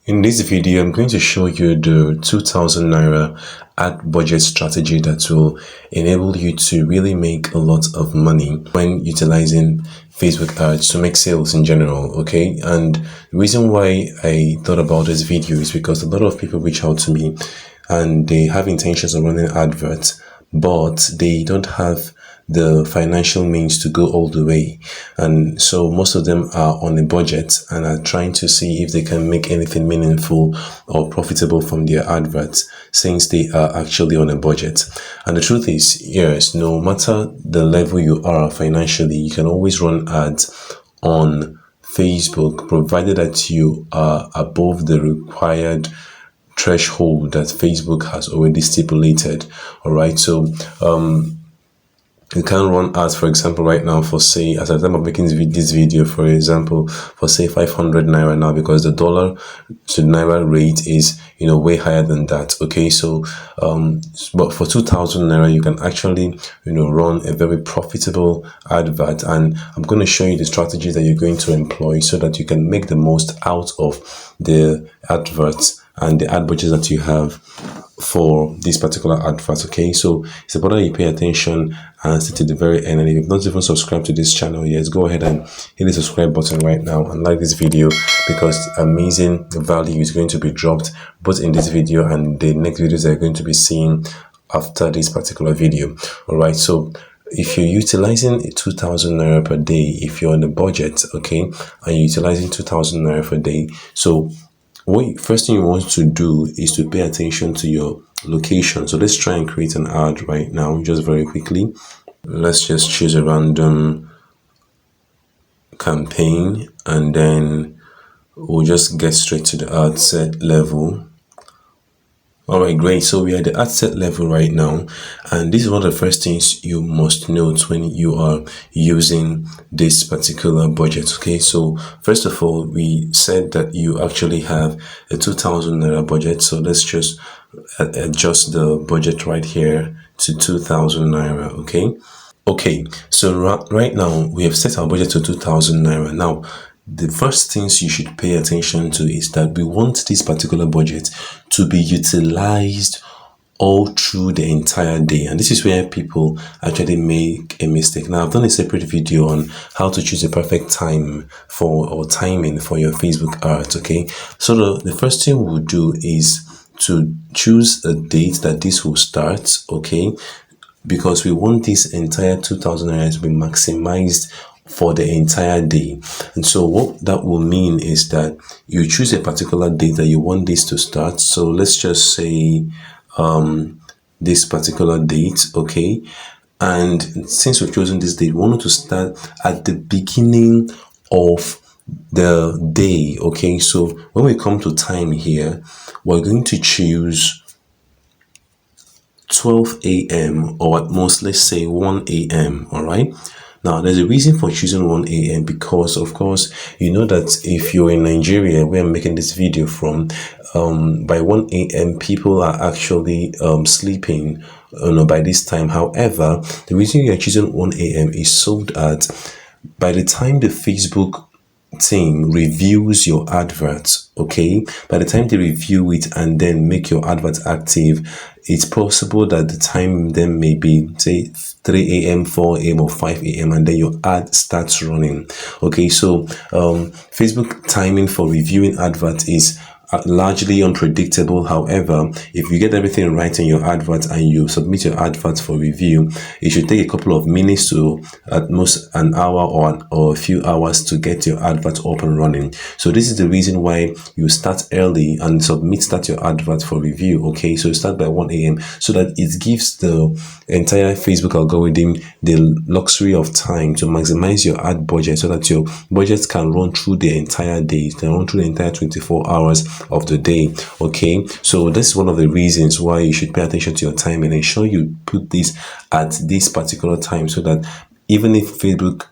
In this video, I'm going to show you the 2000 Naira ad budget strategy that will enable you to really make a lot of money when utilizing Facebook ads to make sales in general, okay? And the reason why I thought about this video is because a lot of people reach out to me and they have intentions of running adverts, but they don't have the financial means to go all the way, and so most of them are on a budget and are trying to see if they can make anything meaningful or profitable from their adverts, since they are actually on a budget. And the truth is, yes, no matter the level you are financially, you can always run ads on Facebook, provided that you are above the required threshold that Facebook has already stipulated. All right, so you can run ads, for example, right now for, say, as at the time of making this video, for example, for say 500 Naira now, because the dollar to Naira rate is, way higher than that. Okay, so but for 2000 Naira, you can actually, run a very profitable advert, and I'm going to show you the strategies that you're going to employ so that you can make the most out of the adverts and the ad budgets that you have for this particular advert. Okay, so it's important that you pay attention and stay to the very end. And if you've not even subscribed to this channel yet, go ahead and hit the subscribe button right now and like this video, because amazing value is going to be dropped both in this video and the next videos that you're going to be seeing after this particular video. All right, so if you're utilizing 2000 Naira per day, if you're on a budget, okay, and you're utilizing 2000 Naira per day, so first thing you want to do is to pay attention to your location. So let's try and create an ad right now, just very quickly. Let's just choose a random campaign, and then we'll just get straight to the ad set level. All right, great. So we are at the ad set level right now, and this is one of the first things you must note when you are using this particular budget. Okay, so first of all, we said that you actually have a 2000 Naira budget, so let's just adjust the budget right here to 2000 Naira. Okay, so right now we have set our budget to 2000 Naira. Now, the first things you should pay attention to is that we want this particular budget to be utilized all through the entire day, and this is where people actually make a mistake. Now, I've done a separate video on how to choose a perfect timing for your Facebook ads. Okay, so the first thing we'll do is to choose a date that this will start, okay, because we want this entire 2000 to be maximized for the entire day. And so what that will mean is that you choose a particular date that you want this to start. So let's just say this particular date, okay, and since we've chosen this date, we want it to start at the beginning of the day. Okay, so when we come to time here, we're going to choose 12 a.m. or at most, let's say 1 a.m. all right. Now, there's a reason for choosing 1 a.m. because, of course, you know that if you're in Nigeria, where I'm making this video from, by 1 a.m. people are actually sleeping by this time. However, the reason you're choosing 1 a.m. is so that by the time the Facebook team reviews your adverts, okay, by the time they review it and then make your advert active, it's possible that the time then may be, say, 3 a.m., 4 a.m. or 5 a.m. and then your ad starts running. Okay, so Facebook timing for reviewing adverts is largely unpredictable. However, if you get everything right in your advert and you submit your advert for review, it should take a couple of minutes to at most an hour or a few hours to get your advert up and running. So this is the reason why you start early and start your advert for review. Okay, so you start by 1 a.m. so that it gives the entire Facebook algorithm the luxury of time to maximize your ad budget, so that your budget can run through the entire day, can run through the entire 24 hours of the day. Okay, so this is one of the reasons why you should pay attention to your time and ensure you put this at this particular time, so that even if Facebook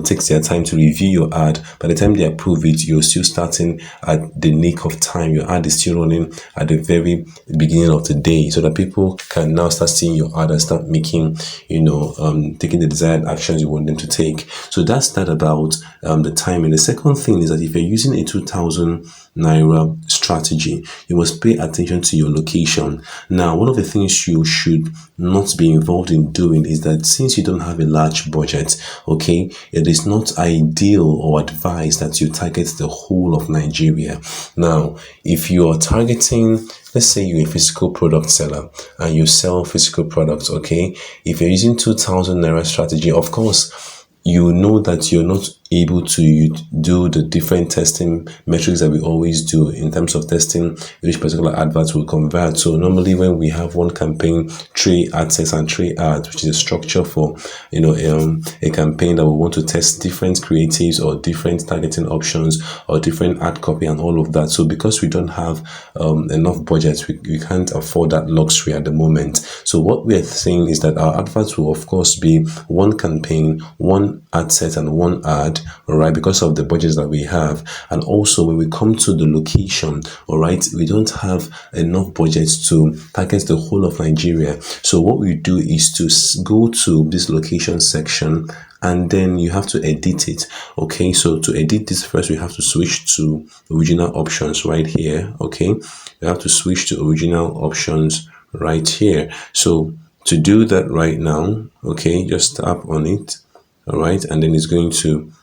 takes their time to review your ad, by the time they approve it, you're still starting at the nick of time. Your ad is still running at the very beginning of the day, so that people can now start seeing your ad and start making, taking the desired actions you want them to take. So that's that about the time. And the second thing is that if you're using a 2000 Naira strategy. You must pay attention to your location. Now, one of the things you should not be involved in doing is that since you don't have a large budget, okay, it is not ideal or advised that you target the whole of Nigeria. Now, if you are targeting, let's say you're a physical product seller and you sell physical products, okay, if you're using 2,000 naira strategy, of course, you know that you're not able to do the different testing metrics that we always do in terms of testing which particular adverts will convert. So normally when we have one campaign, 3 ad sets and 3 ads, which is a structure for a campaign that we want to test different creatives or different targeting options or different ad copy and all of that. So because we don't have enough budget, we can't afford that luxury at the moment. So what we're saying is that our adverts will of course be one campaign, one ad set and one ad, all right, because of the budgets that we have. And also when we come to the location, all right, we don't have enough budgets to target the whole of Nigeria. So what we do is to go to this location section and then you have to edit it. Okay, so to edit this first, we have to switch to original options right here. Okay, we have to switch to original options right here. So to do that right now, okay, just tap on it, all right, and then it's going to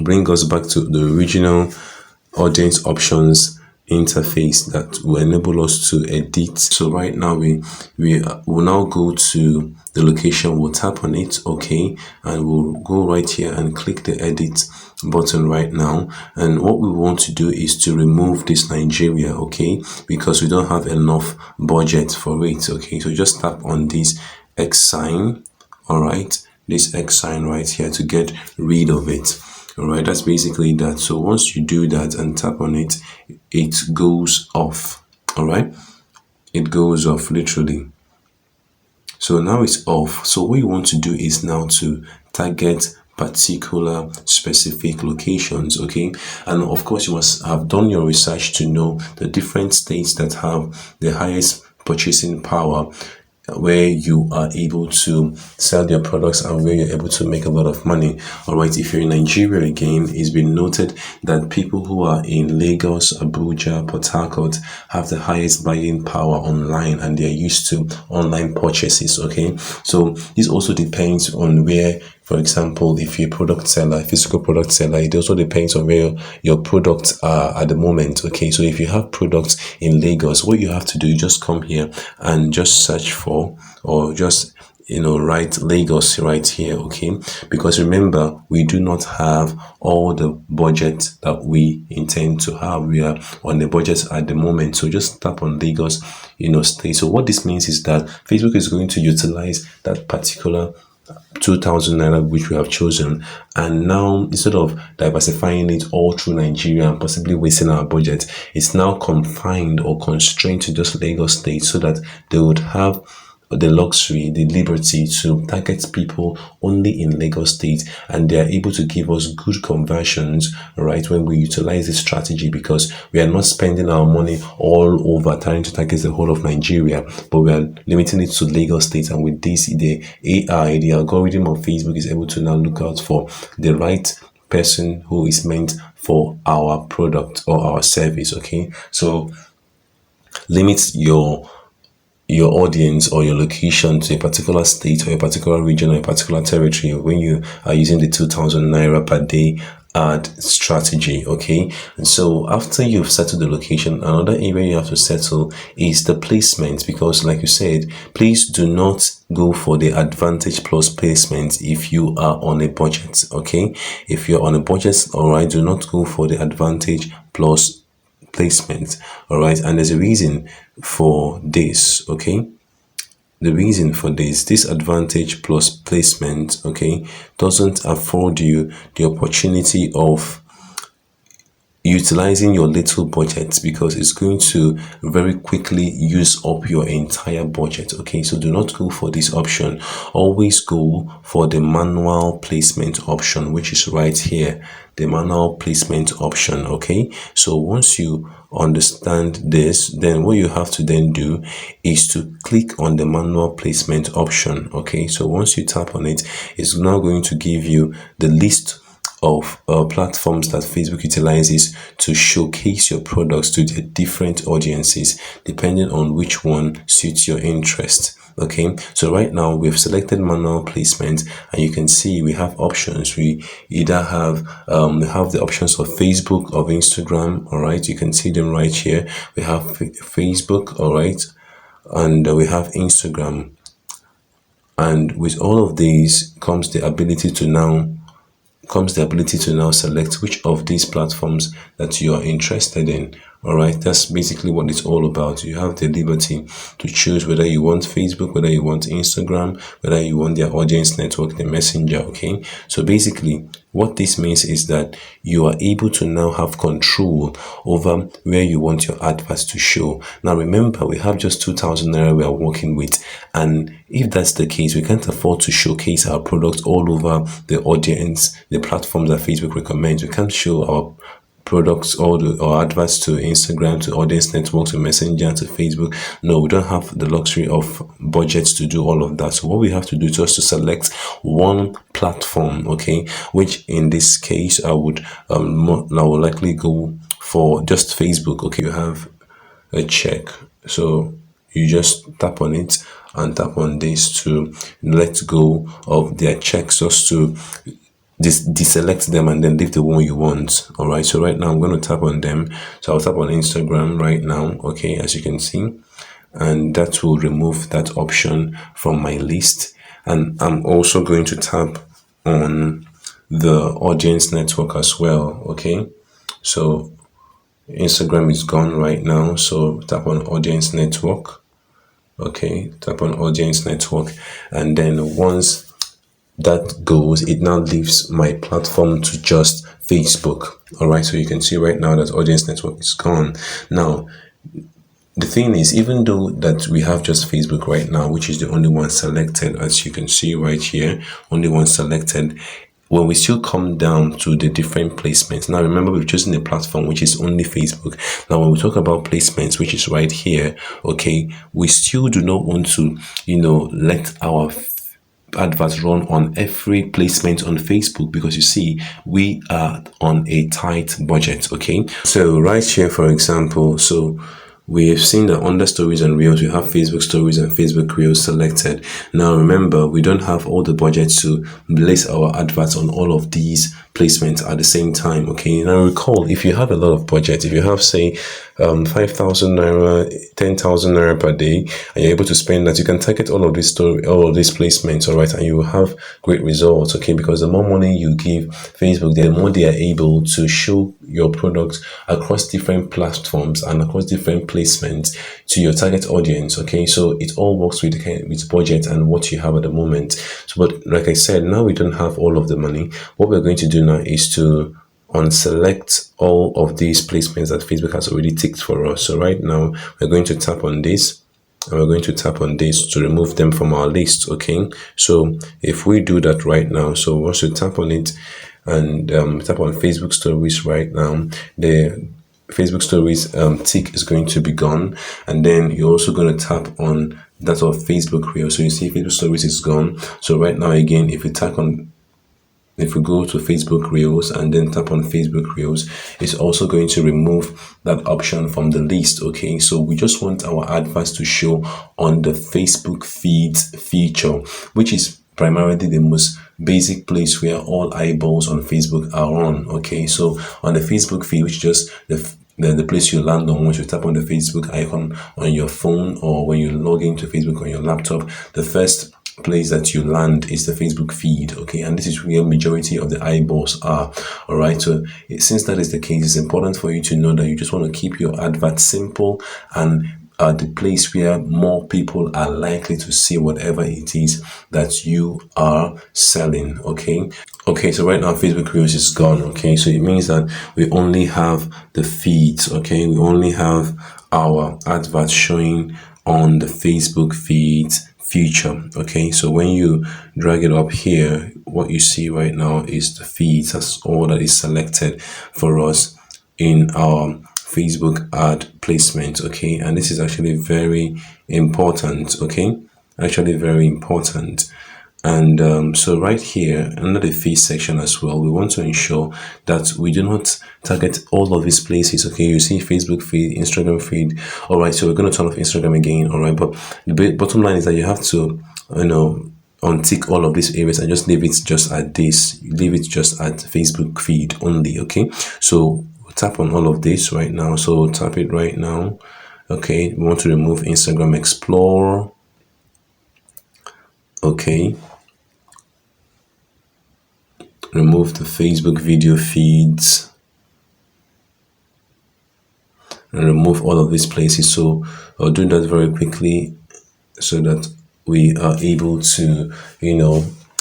bring us back to the original audience options interface that will enable us to edit. So right now we will now go to the location, we'll tap on it, okay, and we'll go right here and click the edit button right now. And what we want to do is to remove this Nigeria, okay, because we don't have enough budget for it. Okay, so just tap on this X sign, all right, this X sign right here to get rid of it. All right, that's basically that. So once you do that and tap on it, it goes off. All right, it goes off literally. So now it's off. So what you want to do is now to target particular specific locations, okay, and of course you must have done your research to know the different states that have the highest purchasing power, where you are able to sell your products and where you're able to make a lot of money. All right, if you're in Nigeria again, it's been noted that people who are in Lagos, Abuja, Port Harcourt have the highest buying power online and they're used to online purchases. Okay, so this also depends on where, for example, if you're a product seller, a physical product seller, it also depends on where your products are at the moment. Okay, so if you have products in Lagos, what you have to do, you just come here and just search for, or just write Lagos right here, okay, because remember, we do not have all the budget that we intend to have. We are on the budget at the moment, so just tap on Lagos state. So what this means is that Facebook is going to utilize that particular 2,000 naira which we have chosen, and now instead of diversifying it all through Nigeria and possibly wasting our budget, it's now confined or constrained to just Lagos state, so that they would have the luxury, the liberty to target people only in Lagos state, and they are able to give us good conversions, right, when we utilize this strategy, because we are not spending our money all over trying to target the whole of Nigeria, but we are limiting it to Lagos state. And with this, the AI, the algorithm of Facebook, is able to now look out for the right person who is meant for our product or our service. Okay, so limit your audience or your location to a particular state or a particular region or a particular territory when you are using the 2,000 naira per day ad strategy. Okay, and so after you've settled the location, another area you have to settle is the placement, because like you said, please do not go for the Advantage Plus placement if you are on a budget. Okay, if you're on a budget, all right, do not go for the Advantage Plus placement. All right, and there's a reason for this. Okay, the reason for this Advantage Plus placement, okay, doesn't afford you the opportunity of utilizing your little budget, because it's going to very quickly use up your entire budget. Okay, so do not go for this option. Always go for the manual placement option, which is right here, the manual placement option. Okay, so once you understand this, then what you have to then do is to click on the manual placement option. Okay, so once you tap on it, it's now going to give you the list of platforms that Facebook utilizes to showcase your products to the different audiences, depending on which one suits your interest. Okay, so right now we've selected manual placement, and you can see we have options. We either have the options of Facebook or Instagram. All right, you can see them right here. We have Facebook, all right, and we have Instagram. And with all of these comes the ability to now select which of these platforms that you are interested in. All right, that's basically what it's all about. You have the liberty to choose whether you want Facebook, whether you want Instagram, whether you want their audience network, the messenger. Okay, so basically what this means is that you are able to now have control over where you want your adverts to show. Now remember, we have just 2,000 naira we are working with, and if that's the case, we can't afford to showcase our products all over the audience, the platforms that Facebook recommends. We can't show our products or adverts to Instagram, to audience networks, to Messenger, to Facebook. No, we don't have the luxury of budgets to do all of that. So what we have to do is just to select one platform, okay, which in this case I would likely go for just Facebook. Okay, you have a check, so you just tap on it and tap on this to let go of their checks, just to deselect them and then leave the one you want. All right, so right now I'm going to tap on them. So I'll tap on Instagram right now, okay, as you can see, and that will remove that option from my list. And I'm also going to tap on the audience network as well. Okay, so Instagram is gone right now, so tap on audience network. Okay, tap on audience network, and then once that goes, it now leaves my platform to just Facebook. All right, so you can see right now that audience network is gone. Now the thing is, even though that we have just Facebook right now, which is the only one selected, as you can see right here, only one selected, when we still come down to the different placements, now remember we've chosen a platform which is only Facebook. Now when we talk about placements, which is right here, okay, we still do not want to let our adverts run on every placement on Facebook, because you see we are on a tight budget. Okay, so right here, for example, so we have seen that under stories and reels, we have Facebook stories and Facebook reels selected. Now remember, we don't have all the budgets to place our adverts on all of these placements at the same time. Okay, now recall, if you have a lot of budget, if you have say 5,000 naira, 10,000 naira per day, and you're able to spend that, you can target all of these placements, all right, and you will have great results. Okay, because the more money you give Facebook, the more they are able to show your products across different platforms and across different placements to your target audience. Okay, so it all works with budget and what you have at the moment. So, but like I said, now we don't have all of the money. What we're going to do now is to unselect all of these placements that Facebook has already ticked for us. So right now we're going to tap on this, and we're going to tap on this to remove them from our list. Okay, so if we do that right now, so once you tap on it and tap on Facebook stories right now, the Facebook stories tick is going to be gone, and then you're also going to tap on that of Facebook Reels. So you see Facebook stories is gone. So right now again, if we go to Facebook Reels and then tap on Facebook Reels, it's also going to remove that option from the list. Okay, so we just want our adverts to show on the Facebook feeds feature, which is primarily the most basic place where all eyeballs on Facebook are on. Okay, so on the Facebook feed, which is just the place you land on once you tap on the Facebook icon on your phone, or when you log into Facebook on your laptop, the first place that you land is the Facebook feed. Okay, and this is where majority of the eyeballs are. All right, so since that is the case, it's important for you to know that you just want to keep your advert simple and the place where more people are likely to see whatever it is that you are selling. Okay, so right now Facebook Reels is gone. Okay, so it means that we only have the feeds. Okay, we only have our adverts showing on the Facebook feeds feature. Okay, so when you drag it up here, what you see right now is the feeds. That's all that is selected for us in our Facebook ad placement. Okay, and this is actually very important. Okay, actually very important. And so right here under the feed section as well, we want to ensure that we do not target all of these places. Okay, you see Facebook feed, Instagram feed. All right, so we're going to turn off Instagram again. All right, but the bottom line is that you have to, untick all of these areas and just leave it just at this. Leave it just at Facebook feed only. Okay, so tap on all of this right now. So tap it right now. Okay, we want to remove Instagram Explorer. Okay, remove the Facebook video feeds and remove all of these places. So I'll do that very quickly so that we are able to,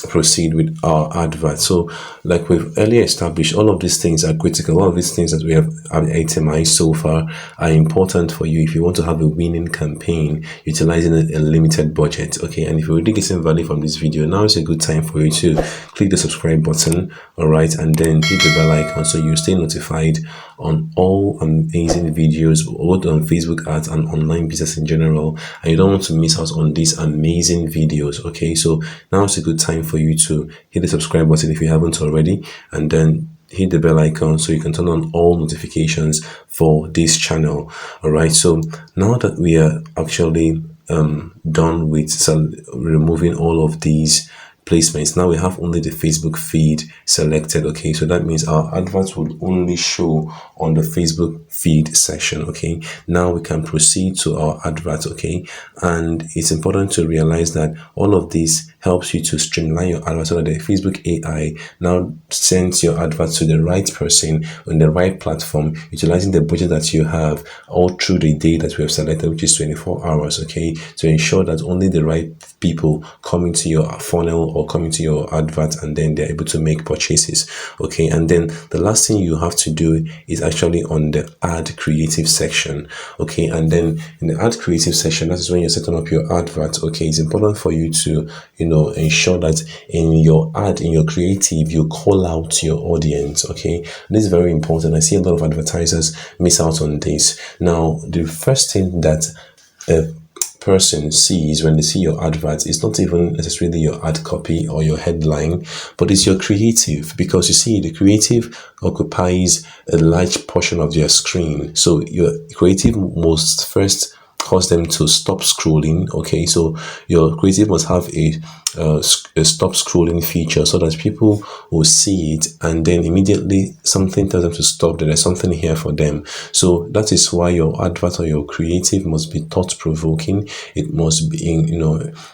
proceed with our advert. So like we've earlier established, all of these things are critical. All of these things that we have itemized so far are important for you if you want to have a winning campaign utilizing a limited budget. Okay, and if you're really getting value from this video, now is a good time for you to click the subscribe button, all right, and then hit the bell icon so you stay notified on all amazing videos, both on Facebook ads and online business in general, and you don't want to miss out on these amazing videos. Okay, so now is a good time for you to hit the subscribe button if you haven't already, and then hit the bell icon so you can turn on all notifications for this channel. All right, so now that we are actually done with removing all of these placements, now we have only the Facebook feed selected. Okay, so that means our adverts will only show on the Facebook feed section. Okay, now we can proceed to our advert. Okay, and it's important to realize that all of this helps you to streamline your advert so that the Facebook AI now sends your advert to the right person on the right platform, utilizing the budget that you have all through the day that we have selected, which is 24 hours. Okay, to ensure that only the right people come into your funnel or come into your advert and then they're able to make purchases. Okay, and then the last thing you have to do is actually on the ad creative section. Okay, and then in the ad creative section, that is when you're setting up your advert. Okay, it's important for you to ensure that in your ad, in your creative, you call out your audience. Okay, this is very important. I see a lot of advertisers miss out on this. Now, the first thing that a person sees when they see your advert is not even necessarily your ad copy or your headline, but it's your creative, because you see the creative occupies a large portion of their screen. So your creative must first cause them to stop scrolling. Okay, so your creative must have a stop scrolling feature so that people will see it and then immediately something tells them to stop, that there's something here for them. So that is why your advert or your creative must be thought-provoking. It must be,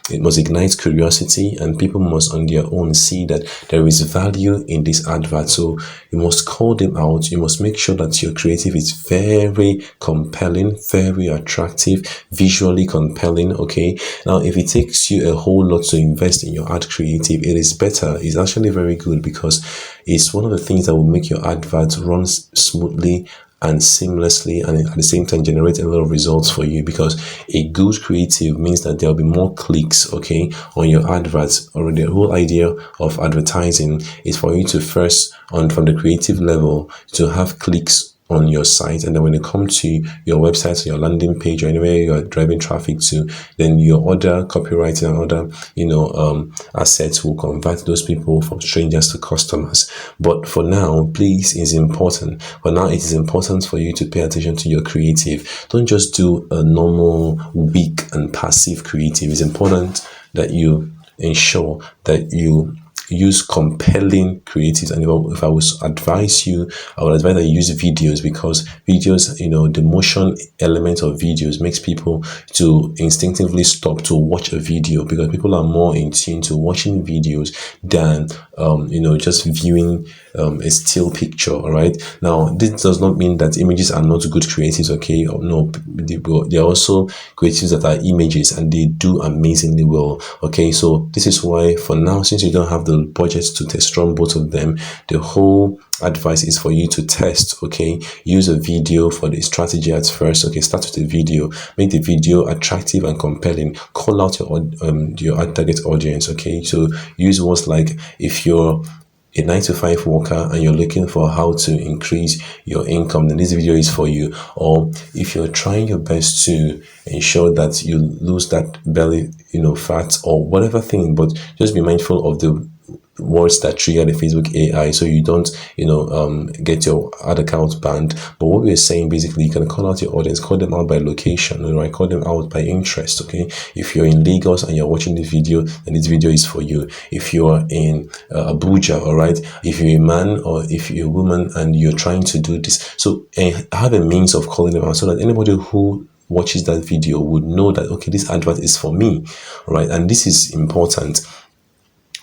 it must ignite curiosity, and people must on their own see that there is value in this advert. So you must call them out. You must make sure that your creative is very compelling, very attractive, visually compelling. Okay, now if it takes you a whole lot to invest in your ad creative, it is better. It's actually very good because it's one of the things that will make your advert run smoothly and seamlessly, and at the same time generate a lot of results for you, because a good creative means that there'll be more clicks, okay, on your adverts. Or the whole idea of advertising is for you to first, from the creative level, to have clicks on your site, and then when they come to your website or your landing page or anywhere you're driving traffic to, then your other copywriting and other assets will convert those people from strangers to customers. But for now, please, is important. For now, it is important for you to pay attention to your creative. Don't just do a normal weak and passive creative. It's important that you ensure that you use compelling creatives. And if I was advise you, I would advise that you use videos, because videos, the motion element of videos makes people to instinctively stop to watch a video, because people are more in tune to watching videos than just viewing a still picture. All right, now this does not mean that images are not good creatives. Okay, no, they are also creatives that are images and they do amazingly well. Okay, so this is why for now, since you don't have the budget to test run both of them, the whole advice is for you to test. Okay, use a video for the strategy at first. Okay, start with a video, make the video attractive and compelling, call out your target audience. Okay, so use words like, if you're a 9 to 5 worker and you're looking for how to increase your income, then this video is for you. Or if you're trying your best to ensure that you lose that belly, fat or whatever thing, but just be mindful of the words that trigger the Facebook AI so you don't, get your ad account banned. But what we're saying basically, you can call out your audience, call them out by location, I call them out by interest. Okay, if you're in Lagos and you're watching this video, then this video is for you. If you're in Abuja, all right, if you're a man or if you're a woman and you're trying to do this, so have a means of calling them out so that anybody who watches that video would know that, okay, this advert is for me, right? And this is important.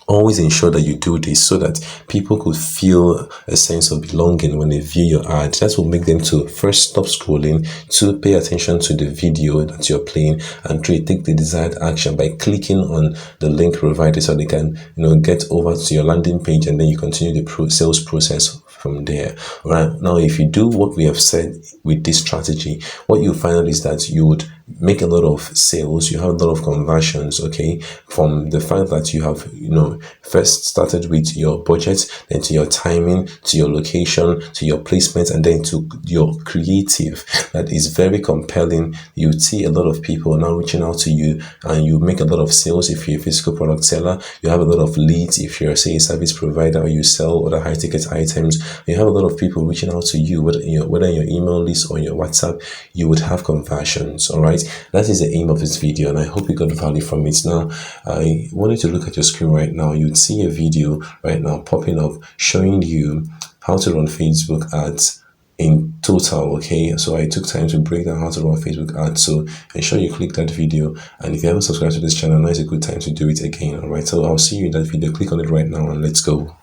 Always ensure that you do this so that people could feel a sense of belonging when they view your ad. That will make them to first stop scrolling, to pay attention to the video that you're playing, and three, take the desired action by clicking on the link provided so they can, get over to your landing page, and then you continue the sales process from there. All right. Now, if you do what we have said with this strategy, what you find out is that you would make a lot of sales, you have a lot of conversions, okay, from the fact that you have, first started with your budget, then to your timing, to your location, to your placement, and then to your creative. That is very compelling. You see a lot of people now reaching out to you, and you make a lot of sales if you're a physical product seller. You have a lot of leads if you're, say, a service provider, or you sell other high ticket items. You have a lot of people reaching out to you, whether in your email list or your WhatsApp. You would have conversions. All right, that is the aim of this video, and I hope you got value from it. Now, I wanted to look at your screen right now. You'd see a video right now popping up showing you how to run Facebook ads in total. Okay, so I took time to break down how to run Facebook ads, so ensure you click that video, and if you haven't subscribed to this channel, now is a good time to do it again. All right, so I'll see you in that video. Click on it right now and let's go.